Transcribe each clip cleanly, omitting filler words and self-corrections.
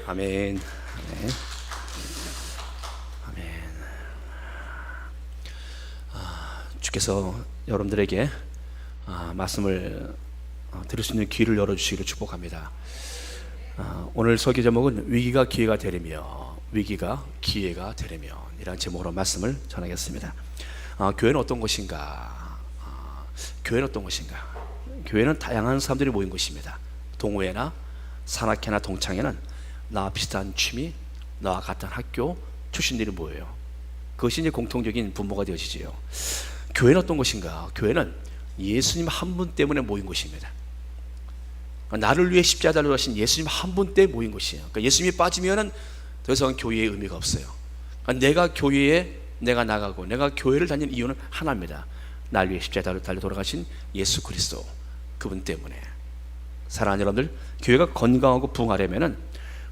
아멘. 아멘. 아멘. 주께서 여러분들에게 말씀을 들을 수 있는 귀를 열어주시기를 축복합니다. 오늘 설교 제목은 위기가 기회가 되려며, 위기가 기회가 되려면 이라는 제목으로 말씀을 전하겠습니다. 교회는 어떤 곳인가? 교회는 어떤 곳인가? 교회는 다양한 사람들이 모인 곳입니다. 동호회나 산악회나 동창회는 나와 비슷한 취미, 나와 같은 학교 출신들이 모여요. 그것이 이제 공통적인 분모가 되어지지요. 교회는 어떤 곳인가? 교회는 예수님 한 분 때문에 모인 곳입니다. 나를 위해 십자가를 하신 예수님 한 분 때문에 모인 곳이에요. 그러니까 예수님이 빠지면은 더 이상 교회의 의미가 없어요. 그러니까 내가 교회에 내가 나가고 내가 교회를 다니는 이유는 하나입니다. 나를 위해 십자가를 달려 돌아가신 예수 그리스도, 그분 때문에. 사랑하는 여러분들, 교회가 건강하고 부흥하려면은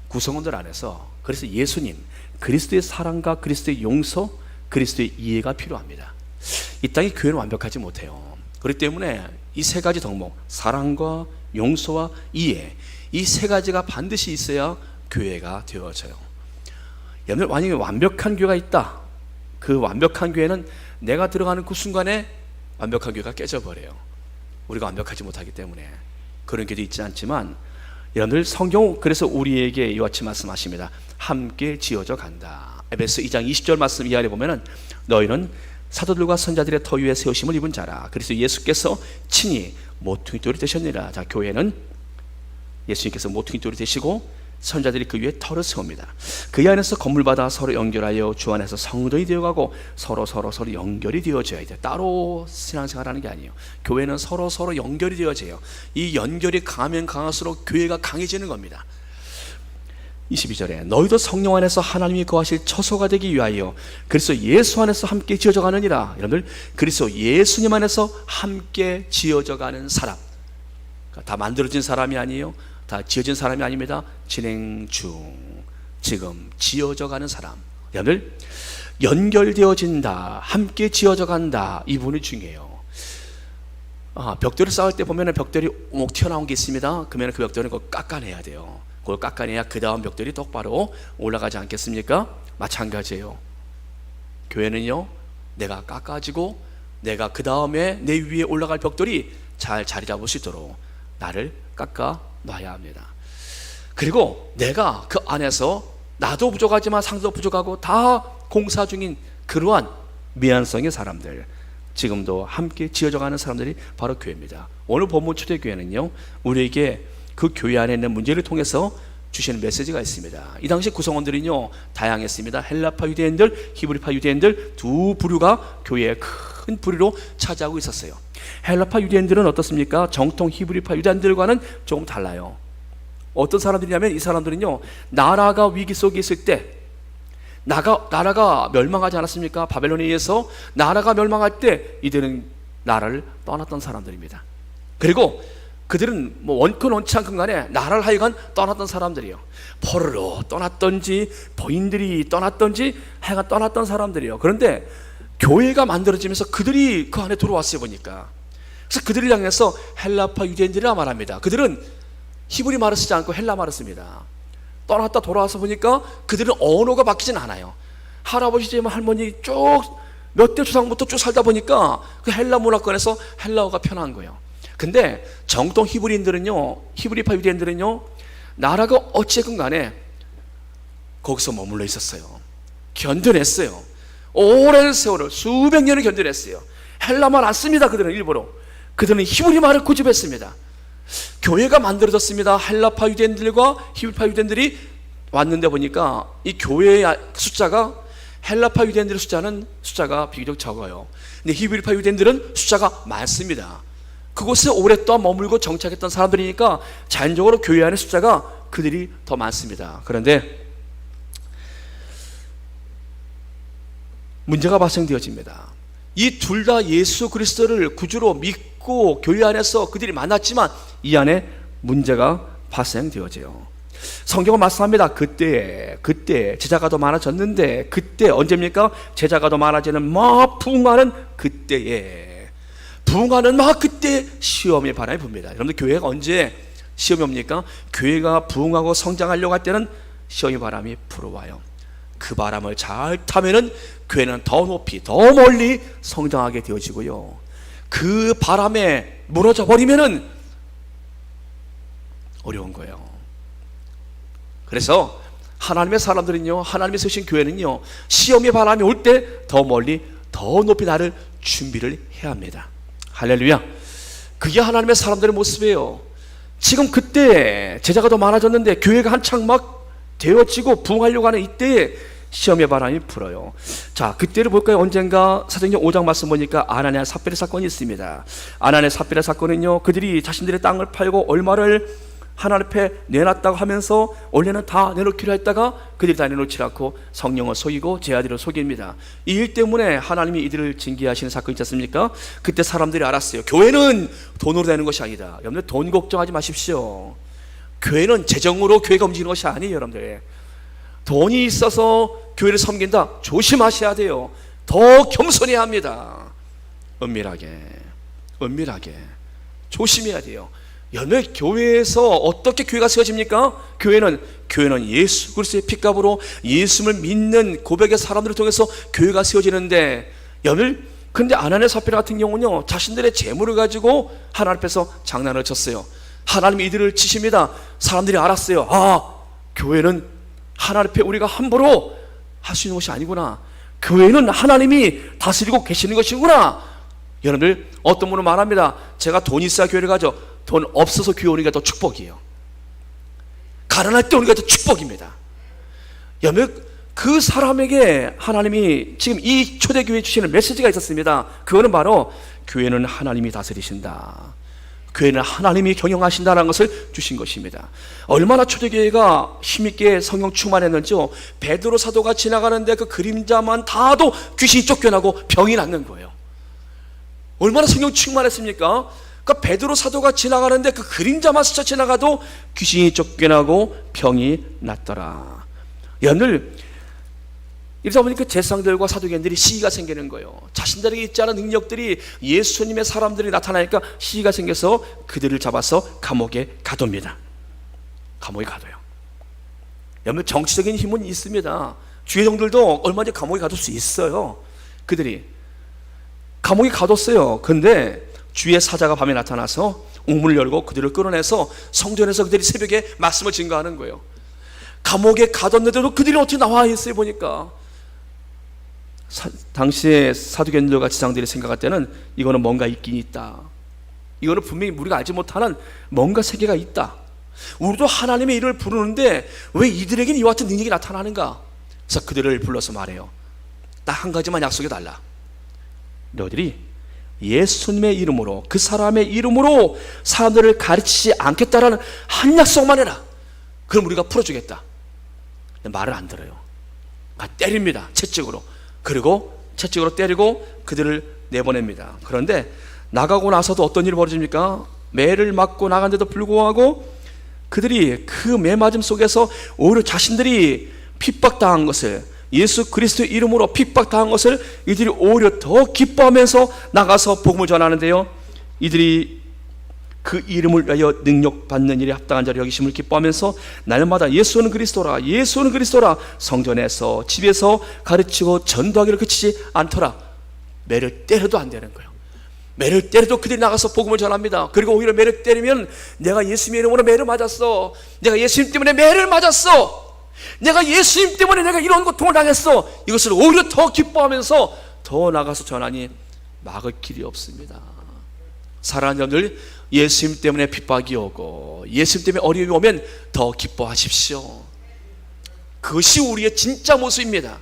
구성원들 안에서 그래서 예수님, 그리스도의 사랑과 그리스도의 용서, 그리스도의 이해가 필요합니다. 이 땅의 교회는 완벽하지 못해요. 그렇기 때문에 이 세 가지 덕목, 사랑과 용서와 이해, 이 세 가지가 반드시 있어야 교회가 되어져요. 여러분, 만약에 완벽한 교회가 있다, 그 완벽한 교회는 내가 들어가는 그 순간에 완벽한 교회가 깨져버려요. 우리가 완벽하지 못하기 때문에. 그런 교회도 있지 않지만 여러분들, 성경 그래서 우리에게 이와 같이 말씀하십니다. 함께 지어져 간다. 에베소 2장 20절 말씀 이하에 보면은 너희는 사도들과 선자들의 터 위에 세우심을 입은 자라. 그래서 예수께서 친히 모퉁이 돌이 되셨느니라. 자, 교회는 예수님께서 모퉁이 돌이 되시고 선자들이 그 위에 터를 세웁니다. 그 안에서 건물마다 서로 연결하여 주 안에서 성도이 되어가고 서로 연결이 되어져야 돼요. 따로 신앙생활하는 게 아니에요. 교회는 서로 연결이 되어져요. 이 연결이 강하면 강할수록 교회가 강해지는 겁니다. 22절에 너희도 성령 안에서 하나님이 거하실 처소가 되기 위하여 그리스도 예수 안에서 함께 지어져 가느니라. 여러분들, 그리스도 예수님 안에서 함께 지어져 가는 사람, 다 만들어진 사람이 아니에요. 다 지어진 사람이 아닙니다. 진행 중, 지금 지어져 가는 사람. 여러분들, 연결되어진다, 함께 지어져 간다, 이 부분이 중요해요. 벽돌을 쌓을 때 보면 벽돌이 옥 튀어나온 게 있습니다. 그러면 그 벽돌은 그걸 깎아내야 돼요. 그걸 깎아내야 그 다음 벽돌이 똑바로 올라가지 않겠습니까? 마찬가지예요. 교회는요, 내가 깎아지고 내가 그 다음에 내 위에 올라갈 벽돌이 잘 자리 잡을 수 있도록 나를 깎아 놔야 합니다. 그리고 내가 그 안에서 나도 부족하지만 상대도 부족하고 다 공사 중인 그러한 미안성의 사람들, 지금도 함께 지어져가는 사람들이 바로 교회입니다. 오늘 본문 초대교회는요, 우리에게 그 교회 안에 있는 문제를 통해서 주시는 메시지가 있습니다. 이 당시 구성원들은요, 다양했습니다. 헬라파 유대인들, 히브리파 유대인들 두 부류가 교회의 큰 부류로 차지하고 있었어요. 헬라파 유대인들은 어떻습니까? 정통 히브리파 유대인들과는 조금 달라요. 어떤 사람들이냐면 이 사람들은요, 나라가 위기 속에 있을 때, 나라가 멸망하지 않았습니까? 바벨론에 의해서 나라가 멸망할 때 이들은 나라를 떠났던 사람들입니다. 그리고 그들은 원건 원치 않건 간에 나라를 하여간 떠났던 사람들이에요. 포로로 떠났던지 부인들이 떠났던지 하여간 떠났던 사람들이에요. 그런데 교회가 만들어지면서 그들이 그 안에 들어왔어요, 보니까. 그래서 그들을 향해서 헬라파 유대인들이라 말합니다. 그들은 히브리 말을 쓰지 않고 헬라 말을 씁니다. 떠났다 돌아와서 보니까 그들은 언어가 바뀌진 않아요. 할아버지, 할머니 쭉 몇 대 조상부터 쭉 살다 보니까 그 헬라 문화권에서 헬라어가 편한 거예요. 근데 정통 히브리인들은요, 히브리파 유대인들은요, 나라가 어찌됐건 간에 거기서 머물러 있었어요. 견뎌냈어요. 오랜 세월을, 수백 년을 견뎌냈어요. 헬라말 안 씁니다. 그들은 일부러. 그들은 히브리 말을 고집했습니다. 교회가 만들어졌습니다. 헬라파 유대인들과 히브리파 유대인들이 왔는데 보니까 이 교회의 숫자가, 헬라파 유대인들의 숫자가 비교적 적어요. 근데 히브리파 유대인들은 숫자가 많습니다. 그곳에 오랫동안 머물고 정착했던 사람들이니까 자연적으로 교회 안의 숫자가 그들이 더 많습니다. 그런데 문제가 발생되어집니다. 이 둘 다 예수 그리스도를 구주로 믿고 교회 안에서 그들이 만났지만 이 안에 문제가 발생되어져요. 성경은 말씀합니다. 그때 제자가 더 많아졌는데, 그때 언제입니까? 제자가 더 많아지는 부흥하는 그때에, 부흥하는 그때 시험의 바람이 붑니다. 여러분들, 교회가 언제 시험이 옵니까? 교회가 부흥하고 성장하려고 할 때는 시험의 바람이 불어와요. 그 바람을 잘 타면은 교회는 더 높이 더 멀리 성장하게 되어지고요, 그 바람에 무너져 버리면은 어려운 거예요. 그래서 하나님의 사람들은요, 하나님이 세우신 교회는요, 시험의 바람이 올 때 더 멀리 더 높이 나를 준비를 해야 합니다. 할렐루야. 그게 하나님의 사람들의 모습이에요. 지금 그때 제자가 더 많아졌는데 교회가 한창 막 되어지고 부흥하려고 하는 이때에 시험의 바람이 불어요. 자, 그때를 볼까요? 언젠가 사도행전 5장 말씀 보니까 아나니아 삽비라 사건이 있습니다. 아나니아 삽비라 사건은요, 그들이 자신들의 땅을 팔고 얼마를 하나님 앞에 내놨다고 하면서 원래는 다 내놓기로 했다가 그들이 다 내놓지 않고 성령을 속이고 제 아들을 속입니다. 이 일 때문에 하나님이 이들을 징계하시는 사건이 있지 않습니까? 그때 사람들이 알았어요. 교회는 돈으로 되는 것이 아니다. 여러분들 돈 걱정하지 마십시오. 교회는 재정으로 교회가 움직이는 것이 아니에요. 여러분들 돈이 있어서 교회를 섬긴다? 조심하셔야 돼요. 더 겸손해야 합니다. 은밀하게 조심해야 돼요. 여러분, 교회에서 어떻게 교회가 세워집니까? 교회는 예수 그리스도의 피값으로 예수를 믿는 고백의 사람들을 통해서 교회가 세워지는데, 여러분, 근데 아나니아 삽비라 같은 경우는요, 자신들의 재물을 가지고 하나님 앞에서 장난을 쳤어요. 하나님이 이들을 치십니다. 사람들이 알았어요. 아, 교회는 하나님 앞에 우리가 함부로 할 수 있는 것이 아니구나. 교회는 하나님이 다스리고 계시는 것이구나. 여러분들, 어떤 분은 말합니다. 제가 돈 있어야 교회를 가죠. 돈 없어서 교회 오는 게 더 축복이에요. 가난할 때 오는 게 더 축복입니다. 여러분, 그 사람에게 하나님이 지금 이 초대교회에 주시는 메시지가 있었습니다. 그거는 바로 교회는 하나님이 다스리신다, 교회는 하나님이 경영하신다는 것을 주신 것입니다. 얼마나 초대교회가 힘있게 성령 충만했는지요. 베드로 사도가 지나가는데 그 그림자만 닿아도 귀신이 쫓겨나고 병이 낫는 거예요. 얼마나 성령 충만했습니까? 그러니까 베드로 사도가 지나가는데 그 그림자만 스쳐 지나가도 귀신이 쫓겨나고 병이 낫더라. 여러분들, 이러다 보니까 제사장들과 사두개인들이 시기가 생기는 거예요. 자신들에게 있지 않은 능력들이 예수님의 사람들이 나타나니까 시기가 생겨서 그들을 잡아서 감옥에 가둡니다. 감옥에 가둬요. 여러분, 정치적인 힘은 있습니다. 주의종들도 얼마든지 감옥에 가둘 수 있어요. 그들이 감옥에 가뒀어요. 근데 주의 사자가 밤에 나타나서 옥문을 열고 그들을 끌어내서 성전에서 그들이 새벽에 말씀을 증거하는 거예요. 감옥에 가뒀는데도 그들이 어떻게 나와 있어요? 보니까 당시에 사두개인들과 지상들이 생각할 때는 이거는 뭔가 있긴 있다. 이거는 분명히 우리가 알지 못하는 뭔가 세계가 있다. 우리도 하나님의 이름을 부르는데 왜 이들에게는 이와 같은 능력이 나타나는가? 그래서 그들을 불러서 말해요. 딱 한 가지만 약속해 달라. 너희들이 예수님의 이름으로, 그 사람의 이름으로 사람들을 가르치지 않겠다라는 한 약속만 해라. 그럼 우리가 풀어주겠다. 근데 말을 안 들어요. 때립니다. 채찍으로. 그리고 채찍으로 때리고 그들을 내보냅니다. 그런데 나가고 나서도 어떤 일이 벌어집니까? 매를 맞고 나간데도 불구하고 그들이 그 매 맞음 속에서 오히려 자신들이 핍박당한 것을, 예수 그리스도의 이름으로 핍박당한 것을 이들이 오히려 더 기뻐하면서 나가서 복음을 전하는데요, 이들이 그 이름을 위하여 능력받는 일에 합당한 자를 여기심을 기뻐하면서 날마다 예수는 그리스도라, 예수는 그리스도라 성전에서 집에서 가르치고 전도하기를 그치지 않더라. 매를 때려도 안 되는 거예요. 매를 때려도 그들이 나가서 복음을 전합니다. 그리고 오히려 매를 때리면 내가 예수님의 이름으로 매를 맞았어, 내가 예수님 때문에 매를 맞았어, 내가 예수님 때문에 내가 이런 고통을 당했어, 이것을 오히려 더 기뻐하면서 더 나가서 전하니 막을 길이 없습니다. 사랑하는 여러분들, 예수님 때문에 핍박이 오고 예수님 때문에 어려움이 오면 더 기뻐하십시오. 그것이 우리의 진짜 모습입니다.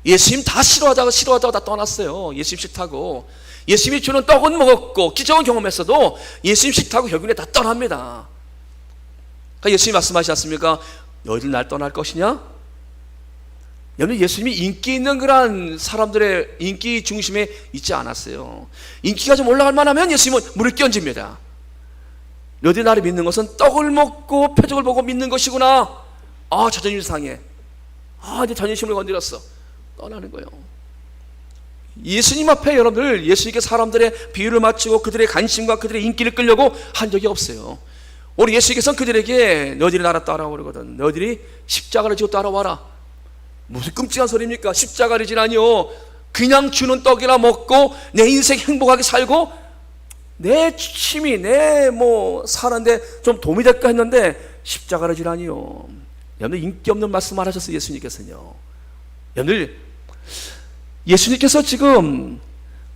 예수님 다 싫어하다가 다 떠났어요. 예수님 싫다고. 예수님이 주는 떡은 먹었고 기적은 경험했어도 예수님 싫다고 결국에 다 떠납니다. 그러니까 예수님이 말씀하시지 않습니까? 너희들 날 떠날 것이냐? 여러분, 예수님이 인기 있는 그런 사람들의 인기 중심에 있지 않았어요. 인기가 좀 올라갈 만하면 예수님은 물을 끼얹습니다. 너희들이 나를 믿는 것은 떡을 먹고 표적을 보고 믿는 것이구나. 아, 자존심 상해. 아, 내 자존심을 건드렸어. 떠나는 거예요. 예수님 앞에 여러분들, 예수님께 사람들의 비유를 맞추고 그들의 관심과 그들의 인기를 끌려고 한 적이 없어요. 우리 예수님께서는 그들에게 너희들이 나를 따라오거든 너희들이 십자가를 지고 따라와라. 무슨 끔찍한 소리입니까? 십자가를 지라니요. 그냥 주는 떡이나 먹고 내 인생 행복하게 살고 내 취미 내 사는데 좀 도움이 될까 했는데 십자가를 지라니요. 여러분들 인기 없는 말씀을 하셨어요. 예수님께서는요. 여러분들 예수님께서 지금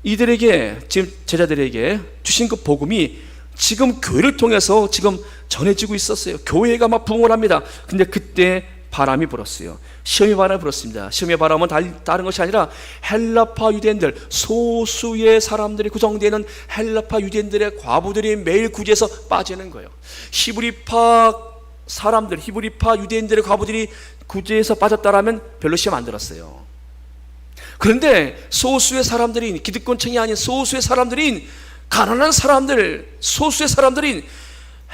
이들에게 지금 제자들에게 주신 그 복음이 지금 교회를 통해서 지금 전해지고 있었어요. 교회가 막 부흥을 합니다. 근데 그때 바람이 불었어요. 시험의 바람이 불었습니다. 시험의 바람은 다른 것이 아니라 헬라파 유대인들, 소수의 사람들이 구성되는 헬라파 유대인들의 과부들이 매일 구제에서 빠지는 거예요. 히브리파 유대인들의 과부들이 구제에서 빠졌다라면 별로 시험 안 들었어요. 그런데 소수의 사람들인 기득권층이 아닌 소수의 사람들인 가난한 사람들, 소수의 사람들인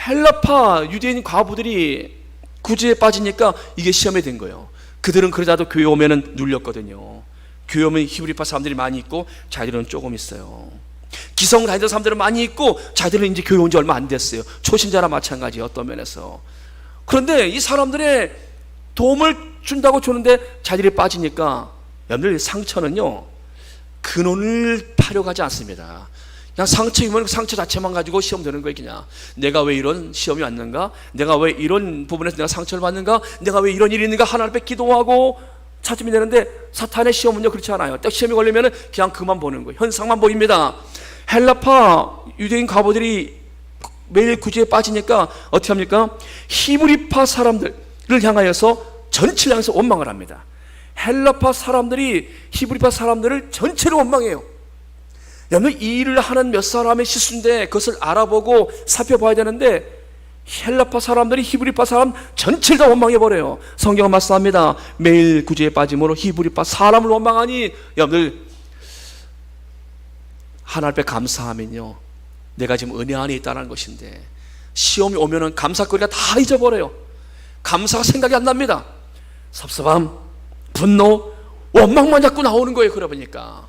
헬라파 유대인 과부들이 구제에 빠지니까 이게 시험이 된 거예요. 그들은 그러자도 교회 오면은 눌렸거든요. 교회 오면 히브리파 사람들이 많이 있고 자기들은 조금 있어요. 기성 다니던 사람들은 많이 있고 자기들은 이제 교회 온 지 얼마 안 됐어요. 초신자나 마찬가지예요. 어떤 면에서. 그런데 이 사람들의 도움을 준다고 주는데 자기들이 빠지니까 여러분들 상처는요 근원을 파려고 하지 않습니다. 그냥 상처이면 상처 자체만 가지고 시험 되는 거예요. 그냥 내가 왜 이런 시험이 왔는가, 내가 왜 이런 부분에서 내가 상처를 받는가, 내가 왜 이런 일이 있는가 하나님 앞에 기도하고 찾으면 되는데 사탄의 시험은요 그렇지 않아요. 딱 시험이 걸리면 그냥 그만 보는 거예요. 현상만 보입니다. 헬라파 유대인 과부들이 매일 구제에 빠지니까 어떻게 합니까? 히브리파 사람들을 향하여서 전체를 향해서 원망을 합니다. 헬라파 사람들이 히브리파 사람들을 전체로 원망해요. 여러분 이 일을 하는 몇 사람의 실수인데 그것을 알아보고 살펴봐야 되는데 헬라파 사람들이 히브리파 사람 전체를 다 원망해버려요. 성경은 말씀합니다. 매일 구제에 빠짐으로 히브리파 사람을 원망하니 여러분들 하나님 앞에 감사하면요 내가 지금 은혜 안에 있다는 것인데 시험이 오면은 감사거리가 다 잊어버려요. 감사가 생각이 안 납니다. 섭섭함, 분노, 원망만 자꾸 나오는 거예요. 그러다 보니까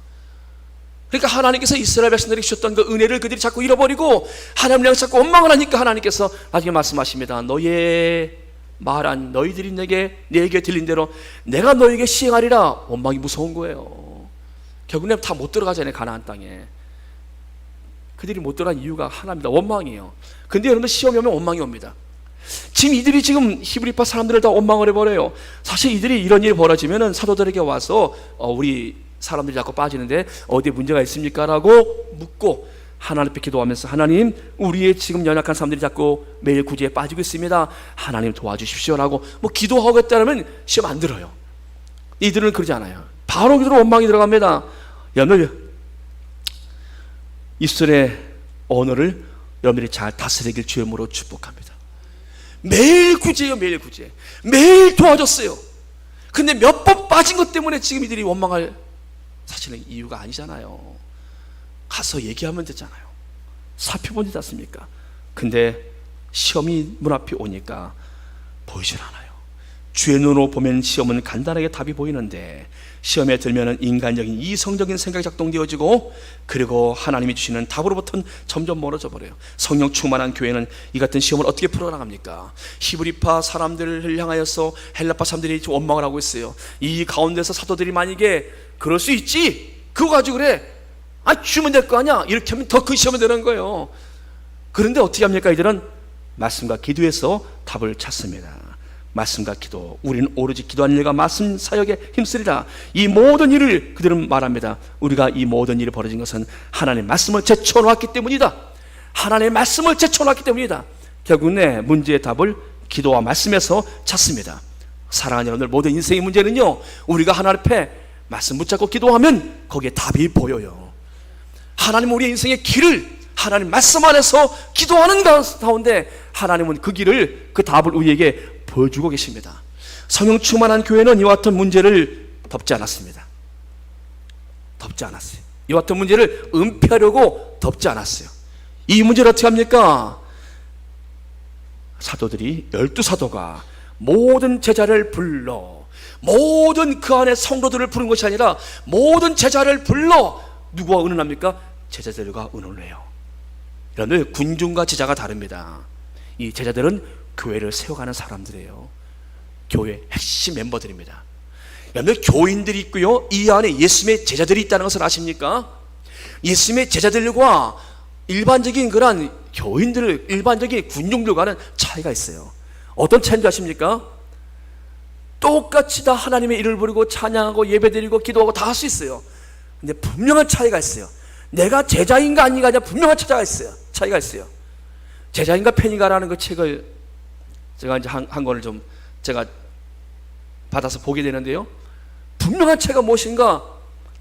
그러니까 하나님께서 이스라엘 백성들에게 주셨던 그 은혜를 그들이 자꾸 잃어버리고 하나님을 향해 자꾸 원망을 하니까 하나님께서 나중에 말씀하십니다. 너의 말한 너희들이 내게 들린 대로 내가 너에게 시행하리라. 원망이 무서운 거예요. 결국엔 다 못 들어가잖아요. 가나안 땅에 그들이 못 들어간 이유가 하나입니다. 원망이에요. 근데 여러분 시험이 오면 원망이 옵니다. 지금 이들이 지금 히브리파 사람들을 다 원망을 해버려요. 사실 이들이 이런 일이 벌어지면은 사도들에게 와서 우리 사람들이 자꾸 빠지는데 어디에 문제가 있습니까? 라고 묻고 하나님 앞에 기도하면서 하나님 우리의 지금 연약한 사람들이 자꾸 매일 구제에 빠지고 있습니다. 하나님 도와주십시오 라고 기도하고 했다면 시험 안 들어요. 이들은 그러지 않아요. 바로 그대로 원망이 들어갑니다. 여러분들 이스라엘의 언어를 여러분들이 잘 다스리길 주의 이름으로 축복합니다. 매일 구제예요. 매일 구제. 매일 도와줬어요. 근데 몇 번 빠진 것 때문에 지금 이들이 원망할 사실은 이유가 아니잖아요. 가서 얘기하면 되잖아요. 살펴보지 않습니까? 근데 시험이 문 앞에 오니까 보이질 않아요. 주의 눈으로 보면 시험은 간단하게 답이 보이는데 시험에 들면 인간적인 이성적인 생각이 작동되어지고 그리고 하나님이 주시는 답으로부터는 점점 멀어져 버려요. 성령 충만한 교회는 이 같은 시험을 어떻게 풀어나갑니까? 히브리파 사람들을 향하여서 헬라파 사람들이 원망을 하고 있어요. 이 가운데서 사도들이 만약에 그럴 수 있지 그거 가지고 그래 주면 될 거 아니야 이렇게 하면 더 큰 시험이 되는 거예요. 그런데 어떻게 합니까? 이들은 말씀과 기도해서 답을 찾습니다. 말씀과 기도, 우리는 오로지 기도하는 일과 말씀 사역에 힘쓰리라. 이 모든 일을 그들은 말합니다. 우리가 이 모든 일이 벌어진 것은 하나님의 말씀을 제쳐놓았기 때문이다. 하나님의 말씀을 제쳐놓았기 때문이다. 결국은 문제의 답을 기도와 말씀에서 찾습니다. 사랑하는 여러분들, 모든 인생의 문제는요 우리가 하나님 앞에 말씀 붙잡고 기도하면 거기에 답이 보여요. 하나님은 우리의 인생의 길을 하나님 말씀 안에서 기도하는 가운데 하나님은 그 길을 그 답을 우리에게 보여주고 계십니다. 성령 충만한 교회는 이와 같은 문제를 덮지 않았습니다. 덮지 않았어요. 이와 같은 문제를 은폐하려고 덮지 않았어요. 이 문제를 어떻게 합니까? 사도들이 12사도가 모든 제자를 불러 모든 그 안에 성도들을 부른 것이 아니라 모든 제자를 불러 누구와 의논합니까? 제자들과 의논을 해요. 여러분들 군중과 제자가 다릅니다. 이 제자들은 교회를 세워가는 사람들이에요. 교회 핵심 멤버들입니다. 여러분, 교인들이 있고요, 이 안에 예수님의 제자들이 있다는 것을 아십니까? 예수님의 제자들과 일반적인 그런 교인들, 일반적인 군중들과는 차이가 있어요. 어떤 차이인지 아십니까? 똑같이 다 하나님의 이름을 부르고 찬양하고 예배드리고 기도하고 다 할 수 있어요. 근데 분명한 차이가 있어요. 내가 제자인가 아닌가 분명한 차이가 있어요. 제자인가 팬인가라는 그 책을 제가 이제 한 권을 좀 제가 받아서 보게 되는데요, 분명한 차이가 무엇인가?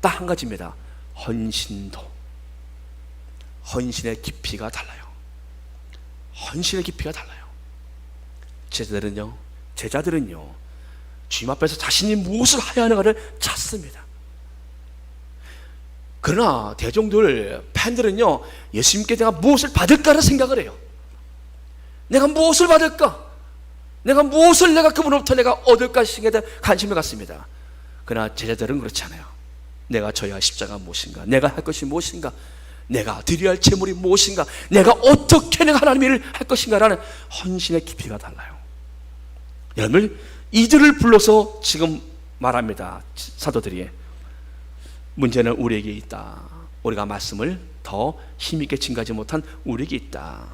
딱 한 가지입니다. 헌신도. 헌신의 깊이가 달라요. 헌신의 깊이가 달라요. 제자들은요 주님 앞에서 자신이 무엇을 해야 하는가를 찾습니다. 그러나 대종들, 팬들은요, 예수님께 내가 무엇을 받을까를 생각을 해요. 내가 무엇을 받을까? 내가 무엇을 내가 그분으로부터 내가 얻을까 시에 대한 관심을 갖습니다. 그러나 제자들은 그렇지 않아요. 내가 져야 할 십자가 무엇인가? 내가 할 것이 무엇인가? 내가 드려야 할 재물이 무엇인가? 내가 어떻게 내가 하나님의 일을 할 것인가라는 헌신의 깊이가 달라요. 여러분, 이들을 불러서 지금 말합니다. 사도들이. 문제는 우리에게 있다. 우리가 말씀을 더 힘있게 증가하지 못한 우리에게 있다.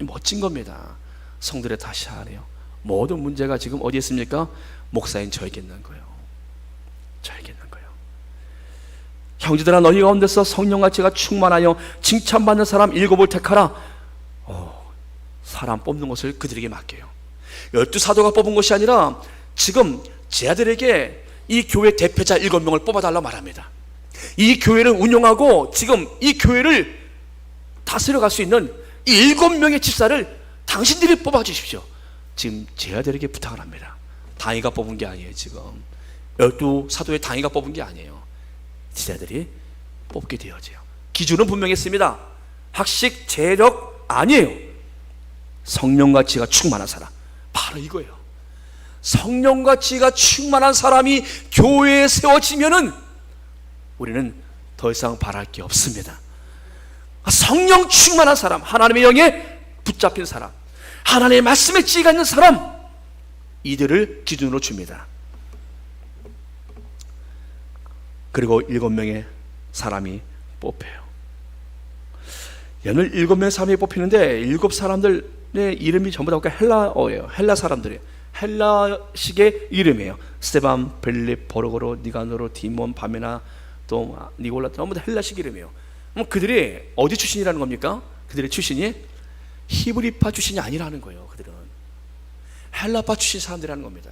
멋진 겁니다. 성도들의 다시 하래요. 모든 문제가 지금 어디에 있습니까? 목사인 저에게 있는 거예요. 저에게 있는 거예요. 형제들아, 너희 가운데서 성령같이가 충만하여 칭찬받는 사람 7을 택하라. 사람 뽑는 것을 그들에게 맡겨요. 12사도가 뽑은 것이 아니라 지금 제자들에게 이 교회 대표자 7명을 뽑아달라고 말합니다. 이 교회를 운영하고 지금 이 교회를 다스려갈 수 있는 이 7명의 집사를 당신들이 뽑아주십시오. 지금 제자들에게 부탁을 합니다. 당회가 뽑은 게 아니에요. 지금 12사도의 당회가 뽑은 게 아니에요. 제자들이 뽑게 되어져요. 기준은 분명했습니다. 학식, 재력 아니에요. 성령과 지혜가 충만한 사람, 바로 이거예요. 성령과 지혜가 충만한 사람이 교회에 세워지면은 우리는 더 이상 바랄 게 없습니다. 성령 충만한 사람, 하나님의 영에 붙잡힌 사람, 하나님의 말씀에 지혜가 있는 사람, 이들을 기준으로 줍니다. 그리고 7명의 사람이 뽑혀요. 오늘 7명의 사람이 뽑히는데 7사람들의 이름이 전부 다 헬라어예요. 헬라 사람들이에요. 헬라식의 이름이에요. 스데반, 벨립, 버르고로, 니가노로, 디몬, 바메나, 또 니골라, 전부 다 헬라식 이름이에요. 그럼 그들이 어디 출신이라는 겁니까? 그들의 출신이 히브리파 출신이 아니라는 거예요. 그들은 헬라파 출신 사람들이라는 겁니다.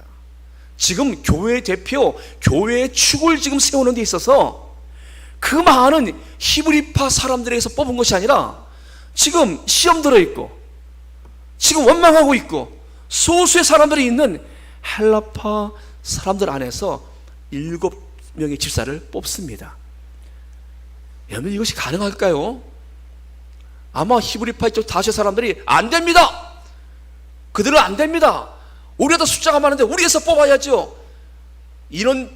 지금 교회의 대표, 교회의 축을 지금 세우는 데 있어서 그 많은 히브리파 사람들에게서 뽑은 것이 아니라 지금 시험 들어있고 지금 원망하고 있고 소수의 사람들이 있는 헬라파 사람들 안에서 7명의 집사를 뽑습니다. 여러분, 이것이 가능할까요? 아마 히브리파 이쪽 다수의 사람들이 안 됩니다. 그들은 안 됩니다. 우리가 더 숫자가 많은데 우리에서 뽑아야죠. 인원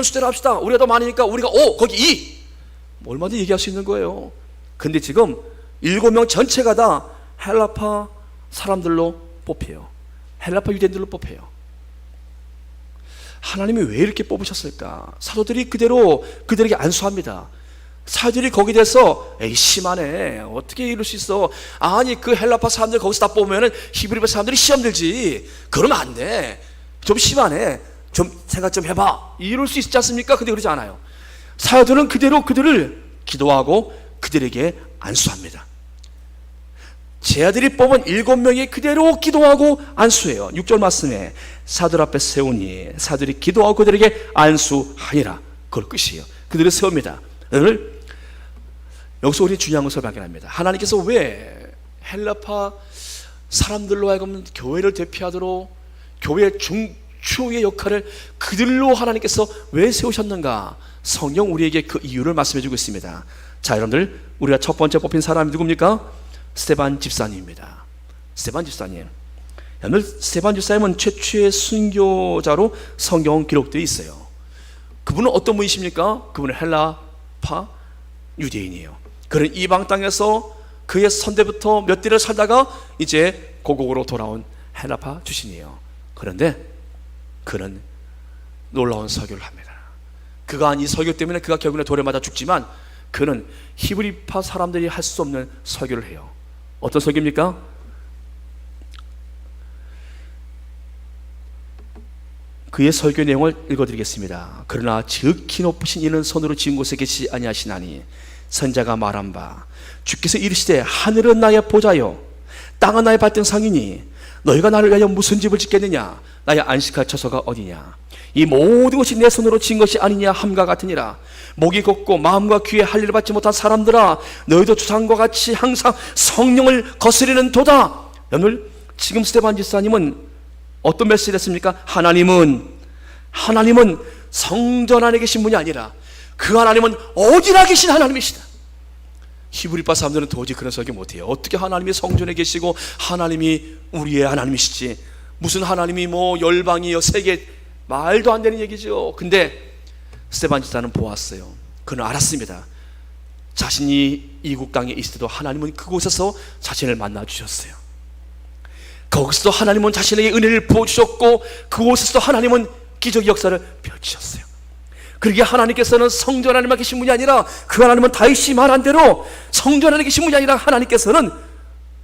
숫자를 합시다. 우리가 더 많으니까 우리가 5, 거기 2. 얼마든지 얘기할 수 있는 거예요. 근데 지금 7명 전체가 다 헬라파 사람들로 뽑혀요. 헬라파 유대인들로 뽑혀요. 하나님이 왜 이렇게 뽑으셨을까? 사도들이 그대로 그들에게 안수합니다. 사도들이 거기에 대해서 에이 심하네, 어떻게 이럴 수 있어? 아니 그 헬라파 사람들 거기서 다 뽑으면은 히브리파 사람들이 시험 들지. 그러면 안 돼. 좀 심하네. 좀 생각 좀 해봐. 이럴 수 있지 않습니까? 근데 그러지 않아요. 사도들은 그대로 그들을 기도하고 그들에게 안수합니다. 제자들이 뽑은 7명이 그대로 기도하고 안수해요. 6절 말씀에 사도들 앞에 세우니 사도들이 기도하고 그들에게 안수하니라. 그걸 끝이에요. 그들을 세웁니다. 오늘 여기서 우리 중요한 것을 발견합니다. 하나님께서 왜 헬라파 사람들로 하여금 교회를 대표하도록 교회의 중추의 역할을 그들로 하나님께서 왜 세우셨는가? 성경 우리에게 그 이유를 말씀해 주고 있습니다. 자, 여러분들, 우리가 첫 번째 뽑힌 사람이 누굽니까? 스데반 집사님입니다. 스데반 집사님. 오늘 스데반 집사님은 최초의 순교자로 성경 기록되어 있어요. 그분은 어떤 분이십니까? 그분은 헬라파 유대인이에요. 그는 이방 땅에서 그의 선대부터 몇 대를 살다가 이제 고국으로 돌아온 헬라파 출신이에요. 그런데 그는 놀라운 설교를 합니다. 그가 한 이 설교 때문에 그가 결국에 돌에 맞아 죽지만 그는 히브리파 사람들이 할 수 없는 설교를 해요. 어떤 설교입니까? 그의 설교 내용을 읽어드리겠습니다. 그러나 지극히 높으신 이는 손으로 지은 곳에 계시지 아니하시나니 선자가 말한 바 주께서 이르시되 하늘은 나의 보좌요 땅은 나의 발등상이니 너희가 나를 위하여 무슨 집을 짓겠느냐 나의 안식할 처소가 어디냐 이 모든 것이 내 손으로 지은 것이 아니냐 함과 같으니라. 목이 곱고 마음과 귀에 할례를 받지 못한 사람들아 너희도 주상과 같이 항상 성령을 거스리는 도다. 오늘 지금 스테반 집사님은 어떤 메시지를 했습니까? 하나님은 성전 안에 계신 분이 아니라 그 하나님은 어디나 계신 하나님이시다. 히브리파 사람들은 도저히 그런 설교 못해요. 어떻게 하나님이 성전에 계시고 하나님이 우리의 하나님이시지, 무슨 하나님이 뭐 열방이요 세계, 말도 안 되는 얘기죠. 근데 스테반 집사는 보았어요. 그는 알았습니다. 자신이 이국 땅에 있을 때도 하나님은 그곳에서 자신을 만나 주셨어요. 거기서도 하나님은 자신에게 은혜를 부어주셨고 그곳에서도 하나님은 기적의 역사를 펼치셨어요. 그러기에 하나님께서는 성전 안에만 계신 분이 아니라 그 하나님은 다윗이 말한 대로 성전 안에 계신 분이 아니라 하나님께서는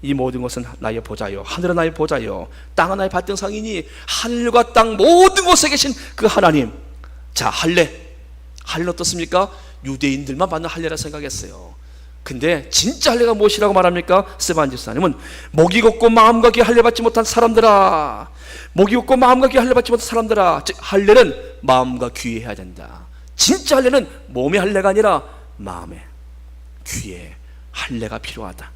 이 모든 것은 나의 보좌요 하늘은 나의 보좌요 땅은 나의 발등상이니 하늘과 땅 모든 곳에 계신 그 하나님. 자, 할례는 어떻습니까? 유대인들만 받는 할례라 생각했어요. 근데 진짜 할례가 무엇이라고 말합니까? 스테반 집사님은 목이 곱고 마음과 귀에 할례 받지 못한 사람들아, 목이 곱고 마음과 귀에 할례 받지 못한 사람들아. 즉 할례는 마음과 귀에 해야 된다. 진짜 할례는 몸의 할례가 아니라 마음의, 귀에 할례가 필요하다.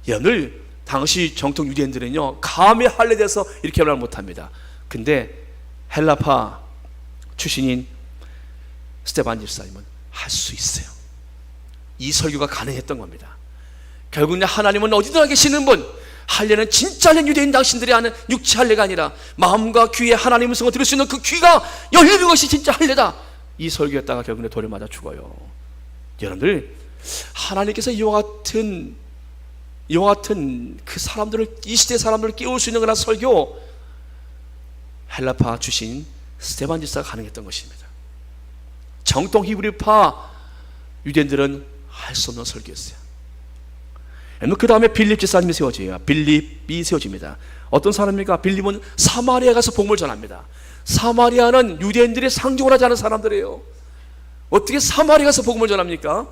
오늘 당시 정통 유대인들은요 감히 할례에 대해서 이렇게 말 못합니다. 근데 헬라파 출신인 스테반 집사님은 할 수 있어요. 이 설교가 가능했던 겁니다. 결국은 하나님은 어디나 계시는 분, 할례는 진짜 할례는 유대인 당신들이 아는 육체 할례가 아니라 마음과 귀에 하나님의 음성을 들을 수 있는 그 귀가 열리는 것이 진짜 할례다. 이 설교했다가 결국에 돌에 맞아 죽어요. 여러분들, 하나님께서 이와 같은 그 사람들을, 이 시대 사람들을 깨울 수 있는 그런 설교, 헬라파 출신 스테반 집사가 가능했던 것입니다. 정통 히브리파 유대인들은 할 수 없는 설교였어요. 그 다음에 빌립 집사님이 세워져요. 빌립이 세워집니다. 어떤 사람입니까? 빌립은 사마리아 가서 복음을 전합니다. 사마리아는 유대인들이 상종을 하지 않은 사람들이에요. 어떻게 사마리아 가서 복음을 전합니까?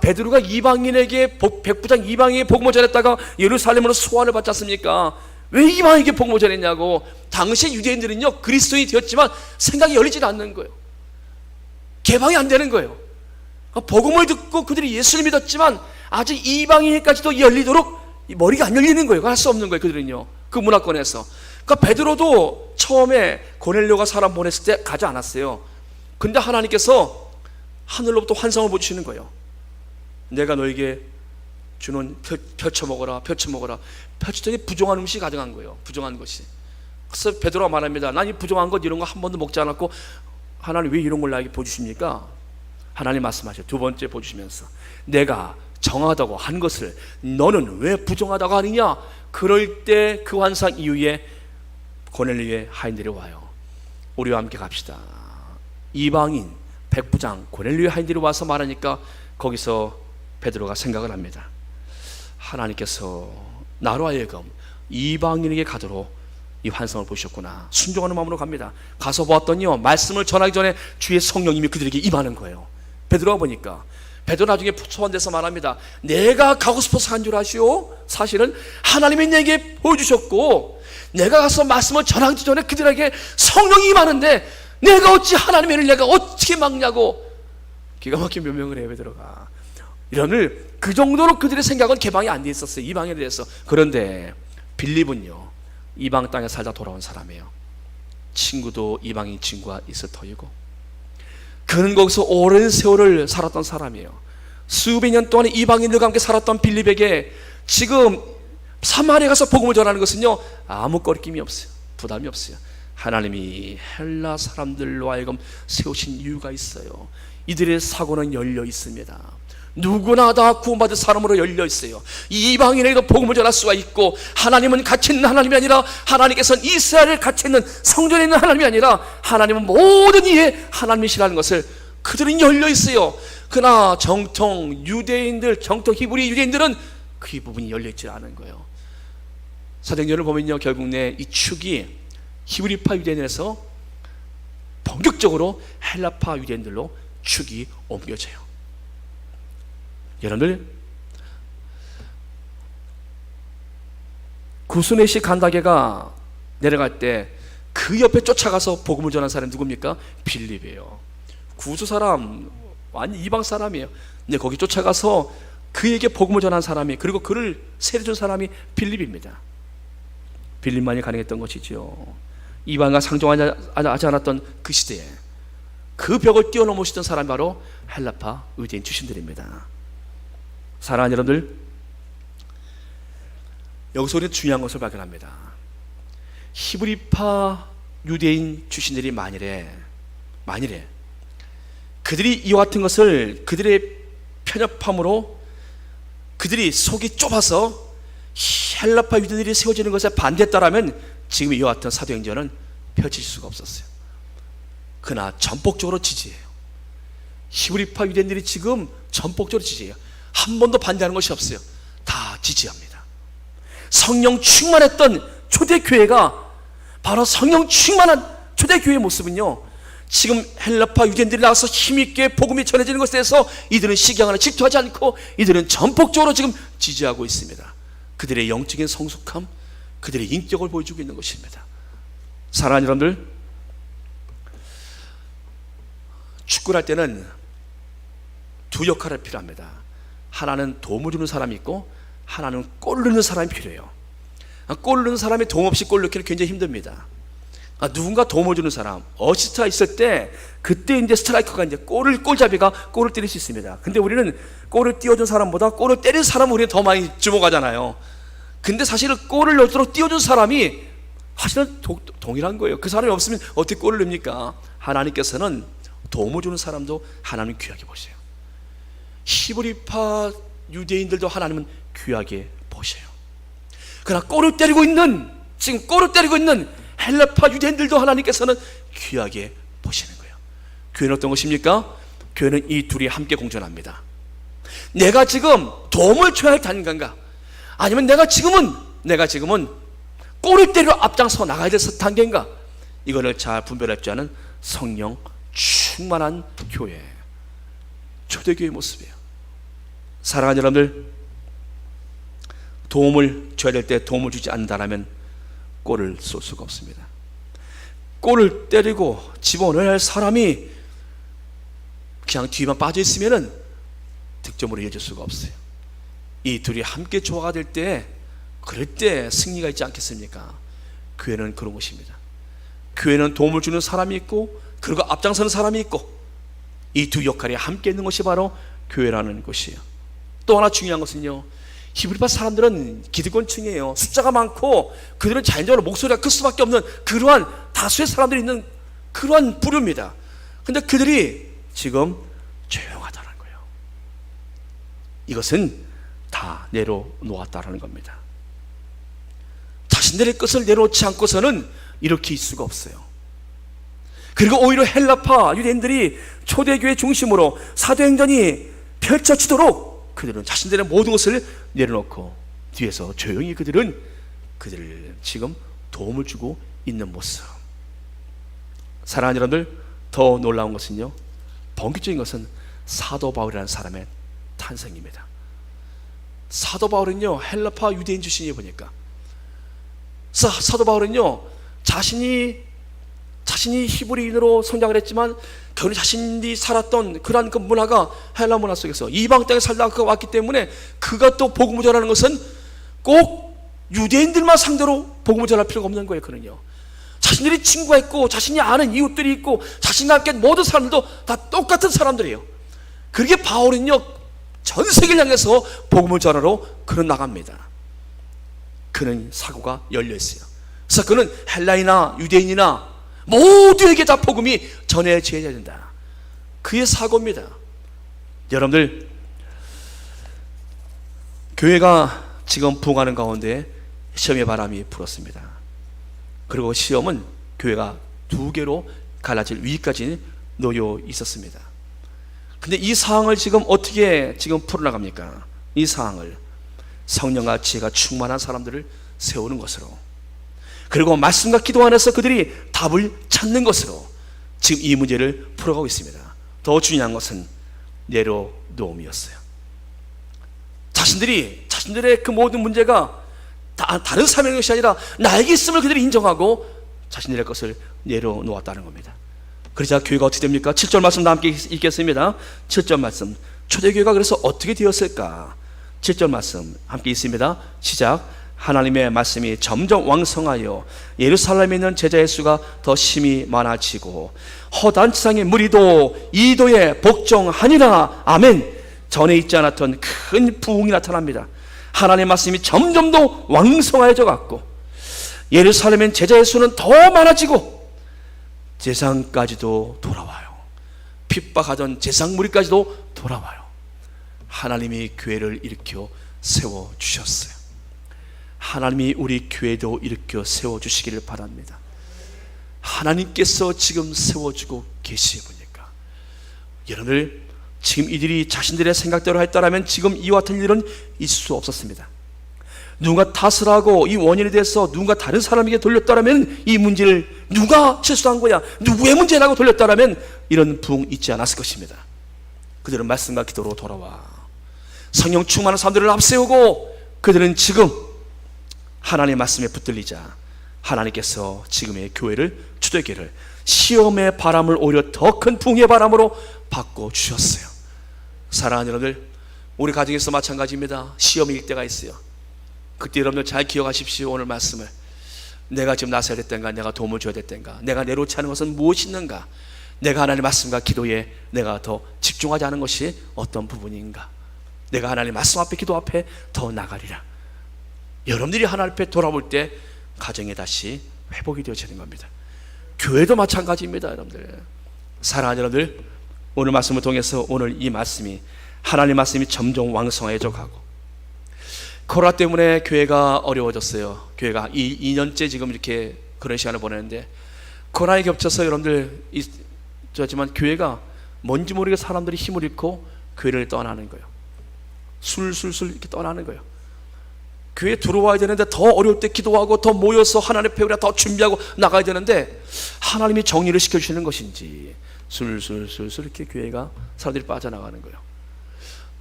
베드로가 이방인에게, 백부장 이방인에게 복음을 전했다가 예루살렘으로 소환을 받지 않습니까? 왜 이방인에게 복음을 전했냐고. 당시 유대인들은요 그리스도인이 되었지만 생각이 열리지 않는 거예요. 개방이 안 되는 거예요. 복음을 듣고 그들이 예수를 믿었지만 아직 이방인까지도 열리도록 머리가 안 열리는 거예요. 할 수 없는 거예요. 그들은요 그 문화권에서. 그러니까 베드로도 처음에 고넬료가 사람 보냈을 때 가지 않았어요. 근데 하나님께서 하늘로부터 환상을 보여주시는 거예요. 내가 너에게 주는 펼쳐 먹어라. 펼쳤더니 부정한 음식이 가져간 거예요. 부정한 것이. 그래서 베드로가 말합니다. 난 이 부정한 것 이런 거 한 번도 먹지 않았고 하나님 왜 이런 걸 나에게 보여주십니까? 하나님 말씀하셔요. 두 번째 보여주시면서 내가 정하다고 한 것을 너는 왜 부정하다고 하느냐? 그럴 때 그 환상 이후에 고넬료의 하인들이 와요. 우리와 함께 갑시다. 이방인 백부장 고넬료의 하인들이 와서 말하니까 거기서 베드로가 생각을 합니다. 하나님께서 나로 하여금 이방인에게 가도록 이 환상을 보셨구나. 순종하는 마음으로 갑니다. 가서 보았더니요 말씀을 전하기 전에 주의 성령님이 그들에게 임하는 거예요. 베드로가 보니까. 베드로 나중에 소환돼서 말합니다. 내가 가고 싶어서 한 줄 아시오? 사실은 하나님이 내게 보여주셨고 내가 가서 말씀을 전하기 전에 그들에게 성령이 임하는데 내가 어찌 하나님의 일을 내가 어떻게 막냐고. 기가 막힌 변명을 해요 베드로가. 이런을 그 정도로 그들의 생각은 개방이 안 돼 있었어요. 이방에 대해서. 그런데 빌립은요 이방 땅에 살다 돌아온 사람이에요. 친구도 이방인 친구가 있을 터이고 그는 거기서 오랜 세월을 살았던 사람이에요. 수백 년 동안 이방인들과 함께 살았던 빌립에게 지금 사마리아 가서 복음을 전하는 것은요 아무 꺼리낌이 없어요. 부담이 없어요. 하나님이 헬라 사람들로 하여금 세우신 이유가 있어요. 이들의 사고는 열려 있습니다. 누구나 다 구원받을 사람으로 열려 있어요. 이방인에게도 복음을 전할 수가 있고, 하나님은 갇혀 있는 하나님이 아니라, 하나님께서는 이스라엘을 갇혀 있는 성전에 있는 하나님이 아니라, 하나님은 모든 이의 하나님이시라는 것을 그들은 열려 있어요. 그러나 정통 유대인들, 정통 히브리 유대인들은 그 부분이 열려 있지 않은 거예요. 사도행전을 보면요, 결국 이 축이 히브리파 유대인에서 본격적으로 헬라파 유대인들로 축이 옮겨져요. 여러분들, 구스네시 간다게가 내려갈 때 그 옆에 쫓아가서 복음을 전한 사람이 누굽니까? 빌립이에요. 구스 사람, 완전 이방 사람이에요. 근데 거기 쫓아가서 그에게 복음을 전한 사람이, 그리고 그를 세례준 사람이 빌립입니다. 빌립만이 가능했던 것이죠. 이방과 상종하지 않았던 그 시대에 그 벽을 뛰어넘으시던 사람이 바로 헬라파 유대인 출신들입니다. 사랑하는 여러분들, 여기서 우리는 중요한 것을 발견합니다. 히브리파 유대인 출신들이 만일에 그들이 이와 같은 것을, 그들의 편협함으로 그들이 속이 좁아서 헬라파 유대인들이 세워지는 것에 반대했다라면 지금 이와 같은 사도행전은 펼칠 수가 없었어요. 그러나 전폭적으로 지지해요. 히브리파 유대인들이 지금 전폭적으로 지지해요. 한 번도 반대하는 것이 없어요. 다 지지합니다. 성령 충만했던 초대교회가, 바로 성령 충만한 초대교회의 모습은요, 지금 헬라파 유대인들이 나와서 힘있게 복음이 전해지는 것에 대해서 이들은 시기하거나 질투하지 않고 이들은 전폭적으로 지금 지지하고 있습니다. 그들의 영적인 성숙함, 그들의 인격을 보여주고 있는 것입니다. 사랑하는 여러분들, 축구를 할 때는 두 역할이 필요합니다. 하나는 도움을 주는 사람이 있고, 하나는 골을 넣는 사람이 필요해요. 골을 넣는 사람이 도움 없이 골을 넣기는 굉장히 힘듭니다. 누군가 도움을 주는 사람, 어시스트가 있을 때, 그때 이제 스트라이커가 이제 골잡이가 골을 때릴 수 있습니다. 근데 우리는 골을 띄워준 사람보다 골을 때린 사람을 우리는 더 많이 주목하잖아요. 근데 사실은 골을 넣도록 띄워준 사람이 사실은 동일한 거예요. 그 사람이 없으면 어떻게 골을 넣습니까? 하나님께서는 도움을 주는 사람도 하나님 귀하게 보세요. 히브리파 유대인들도 하나님은 귀하게 보셔요. 그러나 지금 골을 때리고 있는 헬라파 유대인들도 하나님께서는 귀하게 보시는 거예요. 교회는 어떤 것입니까? 교회는 이 둘이 함께 공존합니다. 내가 지금 도움을 줘야 할 단계인가, 아니면 내가 지금은 골을 때리러 앞장서 나가야 될 단계인가, 이거를 잘 분별할 줄 아는 성령 충만한 교회, 초대교회의 모습이에요. 사랑하는 여러분들, 도움을 줘야 될 때 도움을 주지 않는다면 골을 쏠 수가 없습니다. 골을 때리고 집어넣어야 할 사람이 그냥 뒤만 빠져 있으면 득점으로 이어질 수가 없어요. 이 둘이 함께 조화가 될 때, 그럴 때 승리가 있지 않겠습니까? 교회는 그런 것입니다. 교회는 도움을 주는 사람이 있고, 그리고 앞장서는 사람이 있고, 이 두 역할이 함께 있는 것이 바로 교회라는 것이에요. 또 하나 중요한 것은요, 히브리파 사람들은 기득권층이에요. 숫자가 많고 그들은 자연적으로 목소리가 클 수밖에 없는 그러한 다수의 사람들이 있는 그러한 부류입니다. 근데 그들이 지금 조용하다는 거예요. 이것은 다 내려놓았다는 겁니다. 자신들의 것을 내려놓지 않고서는 이렇게 있을 수가 없어요. 그리고 오히려 헬라파 유대인들이 초대교회 중심으로 사도행전이 펼쳐지도록 그들은 자신들의 모든 것을 내려놓고 뒤에서 조용히 그들을 지금 도움을 주고 있는 모습. 사랑하는 여러분들, 더 놀라운 것은요, 본격적인 것은 사도 바울이라는 사람의 탄생입니다. 사도 바울은요, 헬라파 유대인 출신이 보니까 사도 바울은요, 자신이 히브리인으로 성장을 했지만 결국 자신이 살았던 그러한 그 문화가 헬라 문화 속에서 이방 땅에 살다가 그가 왔기 때문에, 그가 또 복음을 전하는 것은 꼭 유대인들만 상대로 복음을 전할 필요가 없는 거예요. 그는요, 자신들이 친구가 있고 자신이 아는 이웃들이 있고 자신과 함께 모든 사람들도 다 똑같은 사람들이에요. 그렇게 바울은요, 전 세계를 향해서 복음을 전하러 그는 나갑니다. 그는 사고가 열려 있어요. 그래서 그는 헬라이나 유대인이나 모두에게 다 복음이 전해져야 된다. 그의 사고입니다. 여러분들, 교회가 지금 부흥하는 가운데 시험의 바람이 불었습니다. 그리고 시험은 교회가 두 개로 갈라질 위기까지 놓여 있었습니다. 근데 이 상황을 지금 어떻게 지금 풀어나갑니까? 이 상황을 성령과 지혜가 충만한 사람들을 세우는 것으로, 그리고 말씀과 기도 안에서 그들이 답을 찾는 것으로 지금 이 문제를 풀어가고 있습니다. 더 중요한 것은 내려놓음이었어요. 자신들의 그 모든 문제가 다른 사람의 것이 아니라 나에게 있음을 그들이 인정하고 자신들의 것을 내려놓았다는 겁니다. 그러자 교회가 어떻게 됩니까? 7절 말씀 다 함께 읽겠습니다. 7절 말씀. 초대교회가 그래서 어떻게 되었을까? 7절 말씀 함께 있습니다. 시작. 하나님의 말씀이 점점 왕성하여 예루살렘에 있는 제자의 수가 더 심히 많아지고 허다한 지상의 무리도 이도에 복종하니라. 아멘. 전에 있지 않았던 큰 부흥이 나타납니다. 하나님의 말씀이 점점 더 왕성해져 갔고 예루살렘엔 제자의 수는 더 많아지고 제상까지도 돌아와요. 핍박하던 제상 무리까지도 돌아와요. 하나님이 교회를 일으켜 세워주셨어요. 하나님이 우리 교회도 일으켜 세워주시기를 바랍니다. 하나님께서 지금 세워주고 계시니까 여러분들, 지금 이들이 자신들의 생각대로 했다면 지금 이와 같은 일은 있을 수 없었습니다. 누군가 탓을 하고 이 원인에 대해서 누군가 다른 사람에게 돌렸다면, 이 문제를 누가 실수한 거야, 누구의 문제라고 돌렸다면 이런 부흥 있지 않았을 것입니다. 그들은 말씀과 기도로 돌아와 성령 충만한 사람들을 앞세우고 그들은 지금 하나님의 말씀에 붙들리자 하나님께서 지금의 교회를, 초대교회를 시험의 바람을 오히려 더 큰 부흥의 바람으로 바꿔주셨어요. 사랑하는 여러분들, 우리 가정에서 마찬가지입니다. 시험일 때가 있어요. 그때 여러분들 잘 기억하십시오. 오늘 말씀을 내가 지금 나서야 될 때인가, 내가 도움을 줘야 될 때인가, 내가 내놓지 않은 것은 무엇이 있는가, 내가 하나님의 말씀과 기도에 내가 더 집중하지 않은 것이 어떤 부분인가, 내가 하나님의 말씀 앞에, 기도 앞에 더 나가리라. 여러분들이 하나님 앞에 돌아볼 때 가정에 다시 회복이 되어지는 겁니다. 교회도 마찬가지입니다. 여러분들, 사랑하는 여러분들, 오늘 말씀을 통해서 오늘 이 말씀이, 하나님의 말씀이 점점 왕성해져 가고, 코로나 때문에 교회가 어려워졌어요. 교회가 2년째 지금 이렇게 그런 시간을 보내는데, 코로나에 겹쳐서 여러분들 있지만 교회가 뭔지 모르게 사람들이 힘을 잃고 교회를 떠나는 거예요. 술술술 이렇게 떠나는 거예요. 교회에 들어와야 되는데 더 어려울 때 기도하고 더 모여서 하나님의 배우라 더 준비하고 나가야 되는데, 하나님이 정리를 시켜주시는 것인지 술술술술 이렇게 교회가 사람들이 빠져나가는 거예요.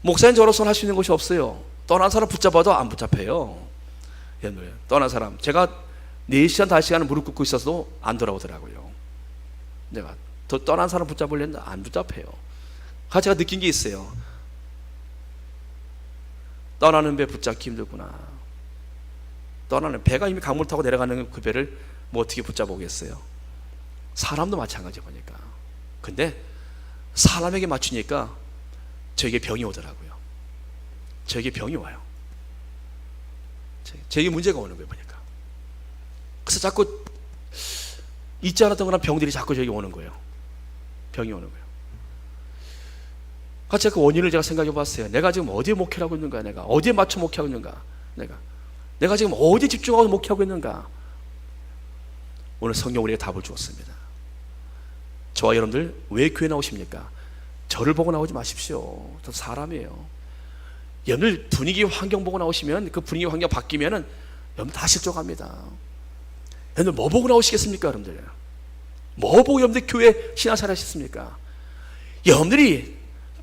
목사님 저로서는 할 수 있는 것이 없어요. 떠난 사람 붙잡아도 안 붙잡혀요. 떠난 사람, 제가 4시간 5시간 무릎 꿇고 있어도 안 돌아오더라고요. 내가 더 떠난 사람 붙잡으려는데 안 붙잡혀요. 제가 느낀 게 있어요. 떠나는 배 붙잡기 힘들구나. 떠나는 배가 이미 강물 타고 내려가는 그 배를 뭐 어떻게 붙잡아오겠어요. 사람도 마찬가지 보니까. 근데 사람에게 맞추니까 저에게 병이 오더라고요. 저에게 병이 와요. 저에게 문제가 오는 거예요 보니까. 그래서 자꾸 잊지 않았던 거나 병들이 자꾸 저에게 오는 거예요. 병이 오는 거예요. 제가 그 원인을 제가 생각해 봤어요. 내가 지금 어디에 목회를 하고 있는가, 내가 어디에 맞춰 목회하고 있는가, 내가 지금 어디에 집중하고 목회하고 있는가. 오늘 성경 우리에게 답을 주었습니다. 저와 여러분들 왜 교회 나오십니까? 저를 보고 나오지 마십시오. 저 사람이에요. 여러분들 분위기 환경 보고 나오시면 그 분위기 환경 바뀌면은 여러분 다 실족합니다. 여러분들 뭐 보고 나오시겠습니까? 여러분들 뭐 보고 여러분들 교회 신앙생활 하셨습니까? 여러분들이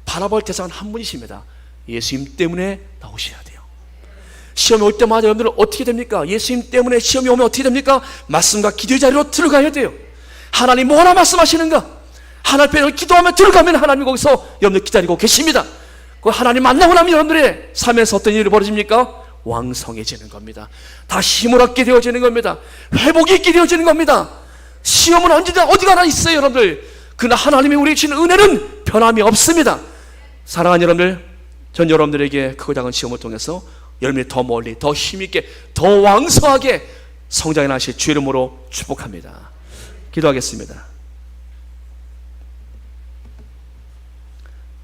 바라볼 대상은 한 분이십니다. 예수님 때문에 나오셔야 돼요. 시험이 올 때마다 여러분들 어떻게 됩니까? 예수님 때문에 시험이 오면 어떻게 됩니까? 말씀과 기도의 자리로 들어가야 돼요. 하나님 뭐라 말씀하시는가? 하나님 앞에 기도하며 들어가면 하나님이 거기서 여러분들 기다리고 계십니다. 그 하나님 만나고 나면 여러분들의 삶에서 어떤 일이 벌어집니까? 왕성해지는 겁니다. 다 힘을 얻게 되어지는 겁니다. 회복이 있게 되어지는 겁니다. 시험은 언제든 어디 가나 있어요 여러분들. 그러나 하나님이 우리에게 주신 은혜는 변함이 없습니다. 사랑하는 여러분들, 전 여러분들에게 크고 작은 시험을 통해서 여러분이 더 멀리, 더 힘있게, 더 왕성하게 성장해 나실 주의 이름으로 축복합니다. 기도하겠습니다.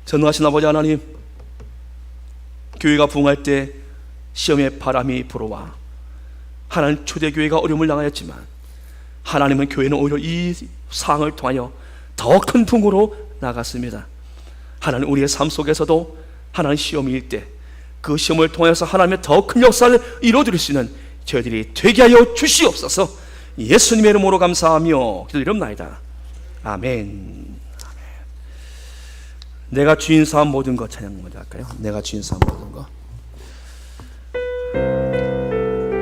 전능하신 아버지 하나님, 교회가 부흥할 때 시험의 바람이 불어와 하나님 초대교회가 어려움을 당하였지만 하나님은 교회는 오히려 이 상황을 통하여 더 큰 풍으로 나갔습니다. 하나님 우리의 삶 속에서도 하나님 시험일 때 그 시험을 통해서 하나님의 더 큰 역사를 이루어드릴 수 있는 저희들이 되게 하여 주시옵소서. 예수님의 이름으로 감사하며 기도드립니다. 아멘. 내가 주인 삼은 모든 것 찬양 먼저 할까요? 내가 주인 삼은 모든 것.